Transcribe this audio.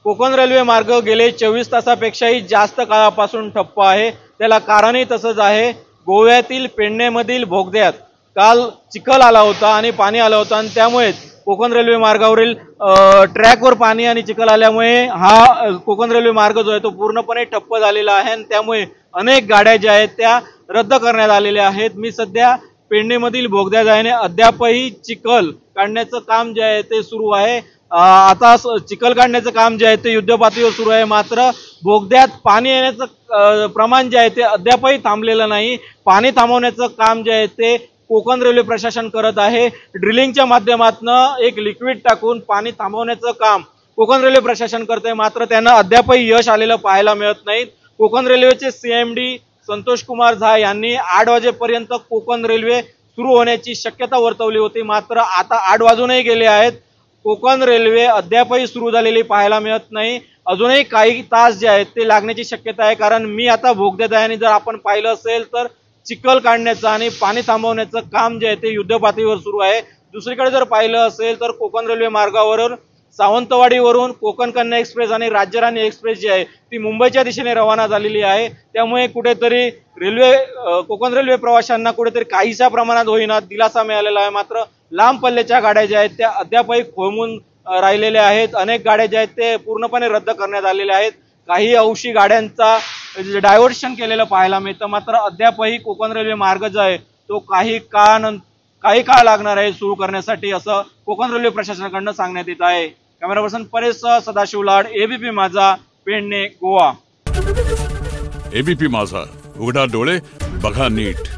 Konkan railway मार्ग गेले 24 तासापेक्षाही जास्त काळापासून ठप्प आहे। त्याला कारणही तसंच आहे। गोव्यातील पेडणेमधील बोगद्यात काल चिखल आला होता आणि पाणी आलं होतं आणि त्यामुळे कोकण रेल्वे मार्गावरील ट्रॅकवर पाणी आणि चिखल आल्यामुळे हा कोकण रेल्वे मार्ग जो आहे तो पूर्णपणे ठप्प झालेला आहे आणि त्यामुळे अनेक गाड्या ज्या आहेत त्या रद्द करण्यात आलेल्या आहेत। मी सध्या पेडणेमधील बोगद्यात आहे आणि अद्यापही चिखल काढण्याचं काम जे आहे ते सुरू आहे। आता चिखल काढण्याचं काम जे आहे ते युद्धपातळीवर सुरू आहे, मात्र बोगद्यात पाणी येण्याचं प्रमाण जे आहे ते अद्यापही थांबलेलं नाही। पाणी थांबवण्याचं काम जे आहे ते कोकण रेल्वे प्रशासन करत आहे। ड्रिलिंगच्या माध्यमातून एक लिक्विड टाकून पाणी थांबवण्याचं काम कोकण रेल्वे प्रशासन करते, मात्र त्यांना अद्यापही यश आलेलं पाहायला मिळत नाही। कोकण रेल्वेचे सीएमडी संतोष कुमार झा यांनी 8 वाजेपर्यंत कोकण रेल्वे सुरू होण्याची शक्यता वर्तवली होती, मात्र आता 8 वाजूनही गेले आहेत, कोकण रेल्वे अद्यापही सुरू झालेली पाहायला मिळत नाही। अजूनही काही तास जे आहेत ते लागण्याची शक्यता आहे, कारण मी आता बोगद्यात आहे आणि जर आपण पाहिलं असेल तर चिखल काढण्याचं आणि पाणी थांबवण्याचं काम जे आहे ते युद्धपातळीवर सुरू आहे। दुसरीकडे जर पाहिलं असेल तर कोकण रेल्वे मार्गावरून सावंतवाडीवरून कोकण कन्या एक्सप्रेस आणि राज्यराणी एक्सप्रेस जी आहे ती मुंबईच्या दिशेने रवाना झालेली आहे। त्यामुळे कुठेतरी कोकण रेल्वे प्रवाशांना कुठेतरी काहीशा प्रमाणात होईना दिलासा मिळालेला आहे, मात्र लांब पल्ल्याच्या गाड्या ज्या आहेत त्या अद्यापही खोळंबून राहिलेल्या आहेत। अनेक गाड्या ज्या आहेत ते पूर्णपणे रद्द करण्यात आलेल्या आहेत। काही अंशी गाड्यांचा डायव्हर्शन केलेलं पाहायला मिळतं, मात्र अद्यापही कोकण रेल्वे मार्ग जो आहे तो काही काळ लागणार आहे सुरू करण्यासाठी, असं कोकण रेल्वे प्रशासनाकडून सांगण्यात येत आहे। कॅमेरा पर्सन परेश सदाशिव लाड, एबीपी माझा, पेडणे, गोवा। एबीपी माझा, उघडा डोळे बघा नीट।